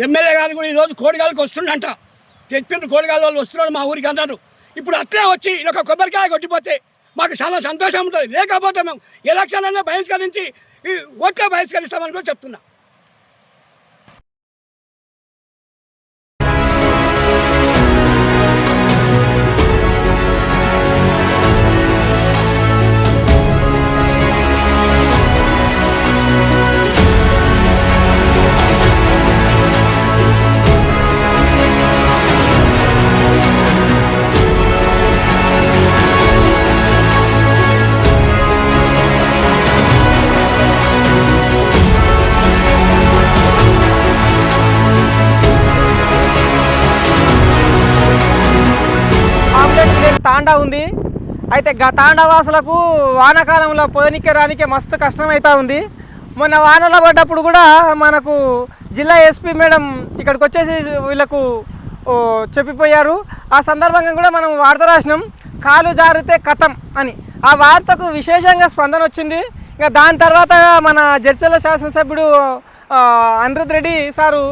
MLA గారు కూడా ఈరోజు కోడిగాలకు వస్తుండంట. చెప్పిండ్రు కోడిగాల వాళ్ళు వస్తున్నాడు మా ఊరికి అన్నారు. ఇప్పుడు అట్లే వచ్చి ఒక కొబ్బరికాయ కొట్టిపోతే మాకు చాలా సంతోషం ఉంటుంది. లేకపోతే మేము ఎలక్షన్ అనే బహిష్కరించి ఓట్లే బహిష్కరిస్తామని కూడా చెప్తున్నా. తాండా ఉంది. అయితే తాండావాసులకు వానాకాలంలో పోనీకే రానికే మస్తు కష్టమవుతూ ఉంది. మొన్న వానలో పడ్డప్పుడు కూడా మనకు జిల్లా ఎస్పీ మేడం ఇక్కడికి వచ్చేసి వీళ్ళకు చెప్పిపోయారు. ఆ సందర్భంగా కూడా మనం వార్త రాసినాం, కాలు జారితే కథం అని. ఆ వార్తకు విశేషంగా స్పందన వచ్చింది. ఇంకా దాని తర్వాత మన జడ్చర్ల శాసనసభ్యుడు అనిరుద్ రెడ్డి సారు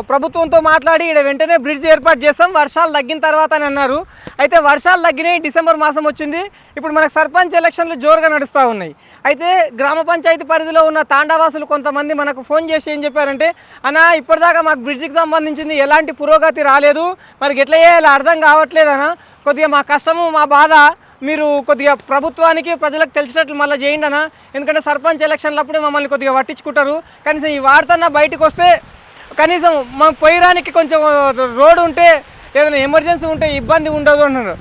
ప్రభుత్వంతో మాట్లాడి ఇక్కడ వెంటనే బ్రిడ్జ్ ఏర్పాటు చేస్తాం వర్షాలు తగ్గిన తర్వాత అని అన్నారు. అయితే వర్షాలు తగ్గినాయి, డిసెంబర్ మాసం వచ్చింది. ఇప్పుడు మనకు సర్పంచ్ ఎలక్షన్లు జోరుగా నడుస్తూ ఉన్నాయి. అయితే గ్రామ పంచాయతీ పరిధిలో ఉన్న తాండావాసులు కొంతమంది మనకు ఫోన్ చేసి ఏం చెప్పారంటే, అన్న ఇప్పటిదాకా మాకు బ్రిడ్జికి సంబంధించింది ఎలాంటి పురోగతి రాలేదు, మరి ఎట్లా చేయాలో అర్థం కావట్లేదన్న, కొద్దిగా మా కష్టము మా బాధ మీరు కొద్దిగా ప్రభుత్వానికి ప్రజలకు తెలిసినట్లు మళ్ళీ చేయండి అన్న, ఎందుకంటే సర్పంచ్ ఎలక్షన్లప్పుడే మమ్మల్ని కొద్దిగా పట్టించుకుంటారు, కనీసం ఈ వార్తన్న బయటకు వస్తే కనీసం మా పోయిరానికి కొంచెం రోడ్డు ఉంటే ఏదైనా ఎమర్జెన్సీ ఉంటే ఇబ్బంది ఉండదు అంటున్నారు.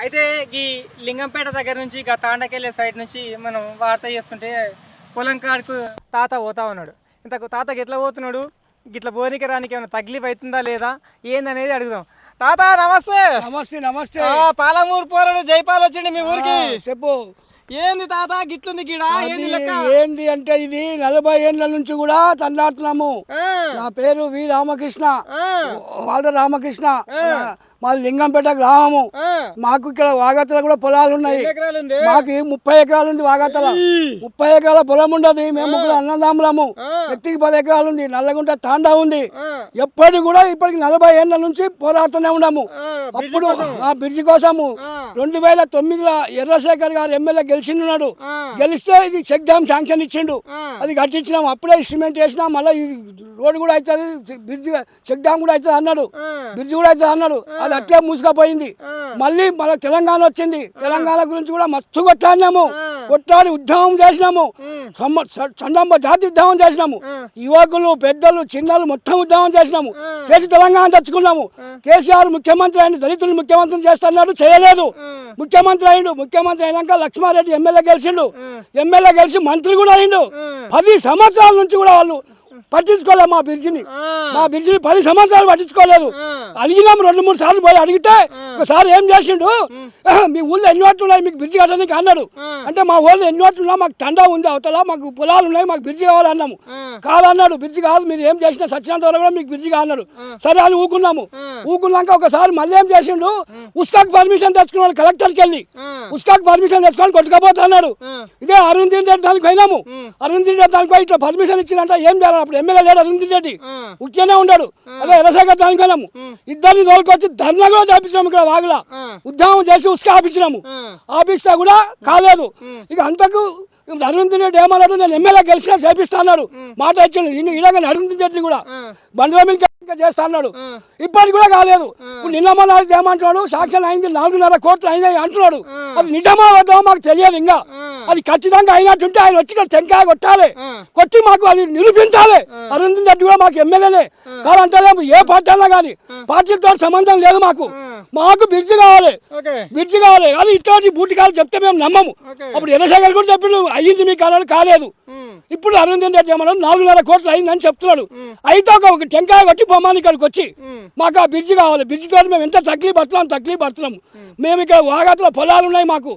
అయితే ఈ లింగంపేట దగ్గర నుంచి ఇక తాండకెళ్ళే సైడ్ నుంచి మనం వార్త చేస్తుంటే పొలం కాడికి తాత పోతా ఉన్నాడు. ఇంతకు తాతకి ఎట్లా పోతున్నాడు, ఇట్లా పోనీకి రానికి ఏమైనా తగిలిపు అవుతుందా లేదా ఏందనేది అడుగుదాం. తాత నమస్తే. నమస్తే. నమస్తే. పాలమూరు పోరాడు జైపాల్ వచ్చిండి మీ ఊరికి. చెప్పు. ఏంది తాత గిట్లుంది గీడ, ఏంది లెక్క? ఏంది అంటే ఇది 40 ఏళ్ళ నుంచి కూడా తండాడుతున్నాము. నా పేరు వి రామకృష్ణ, వాళ్ళ రామకృష్ణ, మాది లింగంపేట గ్రామము. మాకు ఇక్కడ వాగతల కూడా పొలాలు ఉన్నాయి. మాకు 30 ఎకరాలు ఉంది వాగతల. 30 ఎకరాల పొలం ఉండదు. మేము కూడా అన్నదాములము. ఎత్తికి 10 ఎకరాలు ఉంది. నల్లగుంట తాండా ఉంది. ఎప్పటి కూడా ఇప్పటికి 40 ఏళ్ళ నుంచి పోరాడుతూనే ఉన్నాము. అప్పుడు ఆ బ్రిడ్జి కోసము 2009లో ఎర్రశేఖర్ గారు ఎమ్మెల్యే గెలిచిండున్నాడు. గెలిస్తే ఇది చెక్ డ్యామ్ శాంక్షన్ ఇచ్చిండు, అది కట్టించినాము. అప్పుడే ఇన్స్ట్రుమెంట్ వేసినా మళ్ళీ ఇది రోడ్డు కూడా అవుతుంది, బ్రిడ్జి చెక్ డ్యామ్ కూడా అవుతుంది అన్నాడు, బ్రిడ్జి కూడా అవుతుంది అన్నాడు. అది అట్లే మూసుకపోయింది. మళ్ళీ మన తెలంగాణ వచ్చింది. తెలంగాణ గురించి కూడా మస్తు కొట్లాడినాము. కొట్లాడి ఉద్యమం చేసినాము. చండంబ జాతి ఉద్యమం చేసినాము. యువకులు పెద్దలు చిన్నలు మొత్తం ఉద్యమం చేసినాము. చేసి తెలంగాణ తెచ్చుకున్నాము. కేసీఆర్ ముఖ్యమంత్రి అయిన దళితులు ముఖ్యమంత్రి చేస్తున్నాడు, చేయలేదు. ముఖ్యమంత్రి అయిండు. ముఖ్యమంత్రి అయినాక లక్ష్మారెడ్డి ఎమ్మెల్యే గెలిచిండు. ఎమ్మెల్యే గెలిచి మంత్రి కూడా అయిండు. 10 సంవత్సరాల నుంచి కూడా వాళ్ళు పట్టించుకోలేదు మా బ్రిడ్జిని. 10 సంవత్సరాలు పట్టించుకోలేదు. అడిగినాము 2-3 సార్లు పోయి అడిగితే ఒకసారి ఏం చేసిండు, మీ ఊళ్ళో ఎన్ని ఓట్లు ఉన్నాయి మీకు బ్రిడ్జి కట్టడానికి అన్నాడు. అంటే మా ఊళ్ళో ఎన్ని ఓట్లు ఉన్నా, మాకు తండా ఉంది అవతల, మాకు పొలాలు ఉన్నాయి, మాకు బ్రిడ్జి కావాలన్నాము. కాదన్నాడు, బ్రిడ్జి కాదు, మీరు ఏం చేసినా సచ్చినంత వరకు కూడా మీకు బ్రిడ్జి కాదన్నాడు. సరే అని ఊకున్నాము. ఊకున్నాక ఒకసారి మళ్ళీ ఏం చేసిండు, ఉస్కాకు పర్మిషన్ తెచ్చుకున్నాడు. కలెక్టర్కి వెళ్ళి ఉస్కాకు పర్మిషన్ తెచ్చుకొని కొట్టుకపోతా అన్నాడు. ఇదే అరుణ్ రెడ్డి దానికి పోయినాము. అరుణ్ రెడ్డి దానికి పోయి ఇట్లా పర్మిషన్ ఇచ్చినంట ఏం చేయాలి. అప్పుడు ఎమ్మెల్యే లేడు అరుణ్ రెడ్డి, ఉట్టిగానే ఉన్నాడు. అదే ఎర్రశేఖర్ దానికి పోయినాము. ఇద్దరిని తోలుకొచ్చి ధర్నా కూడా చేపించినాము. ఇక్కడ వాగులా ఉద్యమం చేసి ఉసుక ఆపించినాము. ఆపిస్తే కూడా కాలేదు. ఇక అంతకు అరుణ్ రెడ్డి ఏమన్నాడు, నేను ఎమ్మెల్యే గెలిచినా చేపిస్తా అన్నాడు. మాట ఇచ్చాడు. ఇలాగ అరుణ్ రెడ్డి కూడా బండ్ల చేస్తా అన్నాడు. ఇప్పటికి కూడా కాలేదు. ఇప్పుడు నిన్న మొన్న ఏమంటున్నాడు, సాక్ష్యం అయింది 4.5 కోట్లు అయినాయి అంటున్నాడు. అది నిజమా వద్దామో మాకు తెలియదు. ఇంకా అది ఖచ్చితంగా అయినట్టుంటే ఆయన వచ్చి టెంకాయ కొట్టాలి, కొట్టి మాకు అది నిరూపించాలి. అరుణ్ రెడ్డి కూడా మాకు ఎమ్మెల్యేనే కాదంటే ఏ పార్టీ అన్నా కానీ పార్టీలతో సంబంధం లేదు. మాకు బ్రిడ్జి కావాలి, బ్రిడ్జి కావాలి. అది ఇట్లాంటి బూటికాలు చెప్తే మేము నమ్మము. అప్పుడు ఎర్రశేఖర్ కూడా చెప్పిండు అయ్యింది మీకు అన్నాడు, కాలేదు. ఇప్పుడు అరుణ్ రెడ్డి ఏమన్నాడు 4.5 కోట్లు అయిందని చెప్తున్నాడు. అయితే ఒక టెంకాయ కొట్టి బొమ్మని ఇక్కడికి వచ్చి మాకు ఆ బ్రిడ్జి కావాలి. బ్రిడ్జి తోటి మేము ఎంత తక్లీఫ్ పడుతున్నాము. మేము ఇక్కడ వాగతలో పొలాలు ఉన్నాయి, మాకు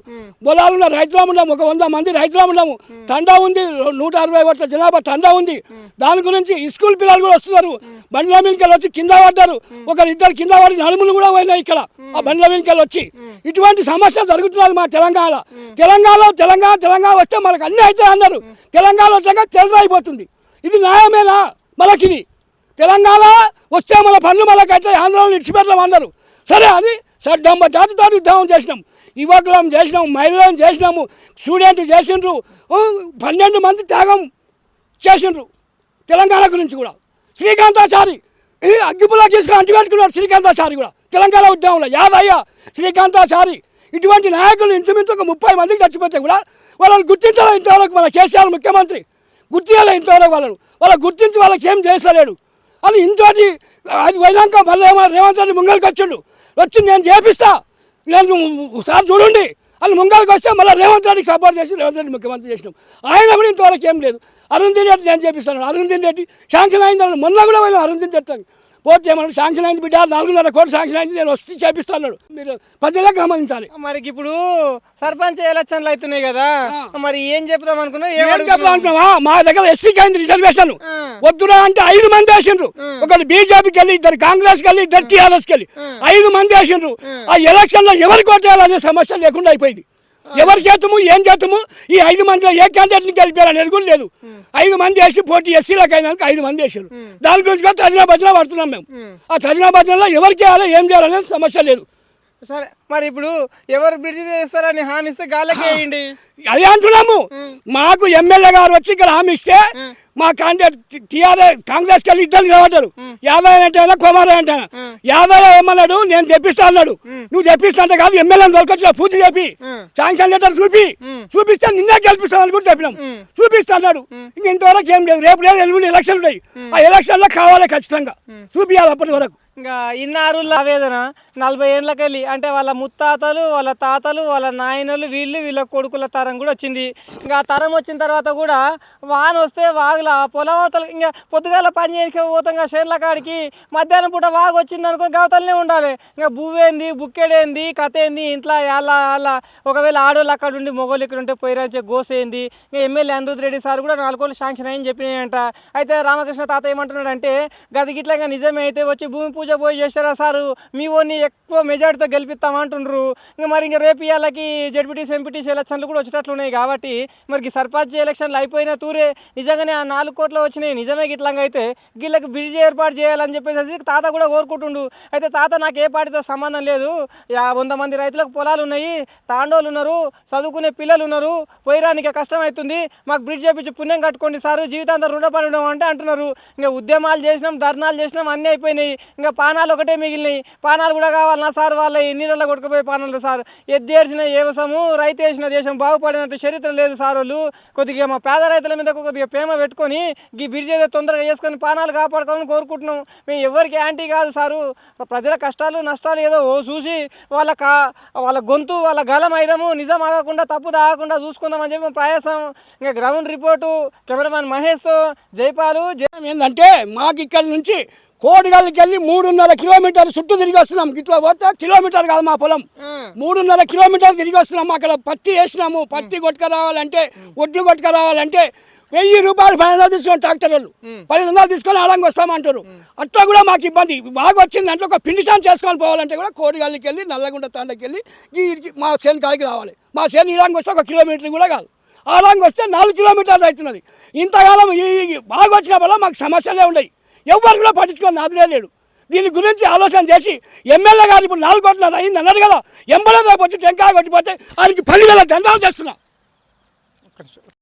పొలాలు ఉన్న రైతులం ఉన్నాము. ఒక 100 మంది రైతులం ఉన్నాము. తండా ఉంది, 160 కోట్ల జనాభా తండా ఉంది. దాని గురించి స్కూల్ పిల్లలు కూడా వస్తున్నారు. బండ్ల మీదకి వచ్చి కింద పడ్డారు. 1-2 కింద పడి నడుములు కూడా పోయినాయి ఇక్కడ ఆ బండ్ల మీదకి వచ్చి. ఇటువంటి సమస్య జరుగుతున్నది మా తెలంగాణ వస్తే మనకు అన్నీ అయితే అన్నారు. తెలంగాణ వచ్చాక తెల్ల అయిపోతుంది. ఇది న్యాయమేనా? మనకిది తెలంగాణ వస్తే మన పనులు మనకైతే ఆంధ్రలో విడిచిపెట్టడం అన్నారు. సరే అని సడ్డమ్మ జాతితో ఉద్యమం చేసినాం, యువకులం చేసినాం, మహిళలను చేసినాము, స్టూడెంట్ చేసిండ్రు, 12 మంది త్యాగం చేసిండ్రు తెలంగాణ గురించి కూడా. శ్రీకాంతాచారి అగ్గిపుల్లా తీసుకుని అంటిపెట్టుకున్నాడు శ్రీకాంతాచారి కూడా తెలంగాణ ఉద్యమంలో. యాదయ్య, శ్రీకాంతాచారి ఇటువంటి నాయకులు ఇంచుమించు ఒక 30 మందికి చచ్చిపోతే కూడా వాళ్ళని గుర్తించాలి ఇంతవరకు. మన కేసీఆర్ ముఖ్యమంత్రి గుర్తించాలి ఇంతవరకు వాళ్ళని గుర్తించి వాళ్ళకి ఏం చేస్తలేడు అని. ఇంతటి అది పోయినాక మళ్ళీ ఏమో రేవంత్ రెడ్డి ముంగలికి వచ్చి నేను చేపిస్తా, నేను సార్ చూడండి అని ముంగలికి వస్తే మళ్ళీ రేవంత్ రెడ్డికి సపోర్ట్ చేసి రేవంత్ రెడ్డి ముఖ్యమంత్రి చేసినాం. ఆయన కూడా ఇంతవరకు ఏం లేదు. అరుంధతి రెడ్డి నేను చేపిస్తాను, అరుంధతి రెడ్డి శాంక్షన్ అయింది. మొన్న కూడా పోయినా అరుంధతి రెడ్డి పోతే ఏమన్నా శాంక్షన్ అయింది బిడ్డ, 4.5 కోట్లు శాంక్షన్ అయింది, నేను వస్తే చేపిస్తాను. మీరు ప్రజలకు గమనించాలి. మరి ఇప్పుడు సర్పంచ్ ఎలక్షన్లు అవుతున్నాయి కదా, మరి ఏం చెప్తాం అనుకున్నా? అనుకున్నావా? మా దగ్గర ఎస్సీకి అయింది రిజర్వేషన్. వద్దురా అంటే 5 మంది వేసిండ్రు. ఒకటి బీజేపీకి వెళ్ళి, 2 కాంగ్రెస్కి వెళ్ళి, 2 టీఆర్ఎస్కి వెళ్ళి 5 మంది వేసిండ్రు. ఆ ఎలక్షన్లో ఎవరికి ఓటేయాలనే సమస్య లేకుండా అయిపోయింది. ఎవరి చేతము ఏం చేతము ఈ 5 మందిలో ఏ క్యాండిడేట్ని గెలిపారు అనేది కూడా లేదు. 5 మంది వేసి పోటీ ఎస్సీలకు అయినాక 5 మంది వేసారు. దాని గురించి కూడా తజనా భజన పడుతున్నాం మేము. ఆ తజనా భజనలో ఎవరికి వేయాలి ఏం చేయాలనేది సమస్య లేదు. సరే, మరి ఇప్పుడు ఎవరు బ్రిడ్జి చేస్తారని హామీ ఇస్తే గాలకి వేయండి. అదే అంటున్నాము. మాకు ఎమ్మెల్యే గారు వచ్చి ఇక్కడ హామీ ఇస్తే మా క్యాండిడేట్ టీఆర్ఎస్ కాంగ్రెస్కి వెళ్ళి 2 నిలబడ్డారు. యాదవ్ అంటే కుమారయ్య అంటే యాదవ్ ఏమన్నాడు, నేను తెప్పిస్తా అన్నాడు. నువ్వు తెప్పిస్తా అంటే కాదు, ఎమ్మెల్యేని దొరకొచ్చిన పూర్తి చెప్పి శాంక్షన్ లెటర్ చూపిస్తే నిన్నే గెలిపిస్తానని కూడా చెప్పినాం. చూపిస్తా అన్నాడు. ఇంక ఇంతవరకు ఏం లేదు. రేపు లేదు, ఎల్లుండి ఎలక్షన్ ఉన్నాయి. ఆ ఎలక్షన్లో కావాలి ఖచ్చితంగా చూపించాలి. అప్పటి వరకు ఇంకా ఇన్నారుల ఆవేదన 40 ఏళ్ళకెళ్ళి అంటే వాళ్ళ ముత్తాతలు, వాళ్ళ తాతలు, వాళ్ళ నాయనలు, వీళ్ళ కొడుకుల తరం కూడా వచ్చింది. ఇంకా ఆ తరం వచ్చిన తర్వాత కూడా వాన వస్తే వాగుల పొలవతలు ఇంకా పొద్దుగాల పని చేయడానికి పోతాం చేనుల కాడికి, మధ్యాహ్నం పూట వాగు వచ్చింది అనుకో గవతలనే ఉండాలి. ఇంకా బువ్వేంది, బుక్కెడేంది, కథ ఏంది, ఇంట్లో అలా ఒకవేళ ఆడోళ్ళు అక్కడ ఉండి మొగోళ్ళు ఇక్కడ ఉంటే పోయిరాచే గోసేంది. ఇంకా ఎమ్మెల్యే అనిరుద్ రెడ్డి సార్ కూడా 4 కోట్లు శాంక్షన్ అయ్యని చెప్పినాయంట. అయితే రామకృష్ణ తాత ఏమంటున్నాడు అంటే, గది గిట్లా ఇంకా నిజమే అయితే వచ్చి భూమి పూజ పోయి చేస్తారా సారు, మీ ఓన్ని ఎక్కువ మెజార్టీతో గెలిపిస్తామంటుండ్రు. ఇంకా మరి ఇంకా రేపు ఇళ్ళకి జడ్పీటీసీ ఎంపీటీసీ ఎలక్షన్లు కూడా వచ్చేటట్లున్నాయి కాబట్టి మరి సర్పంచ్ ఎలక్షన్లు అయిపోయిన తూరే నిజంగానే ఆ 4 కోట్లు వచ్చినాయి నిజమే గిట్లంగా అయితే వీళ్ళకి బ్రిడ్జ్ ఏర్పాటు చేయాలని చెప్పేసి తాత కూడా కోరుకుంటుండు. అయితే తాత నాకు ఏ పార్టీతో సంబంధం లేదు, 100 మంది రైతులకు పొలాలు ఉన్నాయి, తాండోళ్ళు ఉన్నారు, చదువుకునే పిల్లలు ఉన్నారు, పోయిరానికి కష్టం అవుతుంది, మాకు బ్రిడ్జ్ చేపించి పుణ్యం కట్టుకోండి సారు, జీవితాంతం రుణపడి ఉండడం అంటే అంటున్నారు. ఇంకా ఉద్యమాలు చేసినాం, ధర్నాలు చేసినాం, అన్నీ అయిపోయినాయి. ఇంకా పానాలు ఒకటే మిగిలినాయి. పానాలు కూడా కావాలన్నా సార్, వాళ్ళ నీళ్ళలో కొట్టుకుపోయి పానాలు సార్. ఎద్దేసిన వ్యవసాయము, రైతు వేసిన దేశం బాగుపడినట్టు చరిత్ర లేదు సార్. వాళ్ళు కొద్దిగా మా పేద రైతుల మీద కొద్దిగా ప్రేమ పెట్టుకొని ఈ బ్రిడ్జ్ ఏదో తొందరగా వేసుకొని పానాలు కాపాడుకోవాలని కోరుకుంటున్నాం. మేము ఎవరికి యాంటీ కాదు సారు. ప్రజల కష్టాలు నష్టాలు ఏదో చూసి వాళ్ళ గొంతు, వాళ్ళ గలం అయిదము నిజం ఆగకుండా తప్పు తాగకుండా చూసుకుందామని చెప్పి ప్రయాసం. ఇంకా గ్రౌండ్ రిపోర్టు కెమెరామెన్ మహేష్తో జైపాలు. ఏంటంటే మాకు ఇక్కడ నుంచి కోడిగల్లికి వెళ్ళి 3.5 కిలోమీటర్లు చుట్టూ తిరిగి వస్తున్నాం. ఇట్లా పోతే కిలోమీటర్ కాదు మా పొలం, 3.5 కిలోమీటర్లు తిరిగి వస్తున్నాము. అక్కడ పత్తి వేసినాము. పత్తి కొట్టుకు రావాలంటే, ఒడ్లు కొట్టుకు రావాలంటే 1000 రూపాయలు 1200 తీసుకొని ట్రాక్టర్ వాళ్ళు 1200 తీసుకొని ఆడంగా వస్తామంటారు. అట్లా కూడా మాకు ఇబ్బంది. బాగా వచ్చింది అంటే ఒక పిండిసాన్ చేసుకొని పోవాలంటే కూడా కోడిగల్లికి వెళ్ళి నల్లగుంట తాండకి వెళ్ళి మా చేను కాడికి రావాలి. మా చేను ఈడంగా వస్తే 1 కిలోమీటర్ కూడా కాదు, ఆడంగా వస్తే 4 కిలోమీటర్లు అవుతున్నది. ఇంతకాలం ఈ బాగా వచ్చిన వల్ల మాకు సమస్యలే ఉన్నాయి. ఎవరు కూడా పట్టించుకొని నాదులే లేడు. దీని గురించి ఆలోచన చేసి ఎమ్మెల్యే గారు ఇప్పుడు 4 కోట్ల అయింది అన్నాడు కదా, ఎంబడే రేపు వచ్చి టెంకాయ కొట్టిపోతే ఆయనకి 10,000 దండాలు చేస్తున్నా.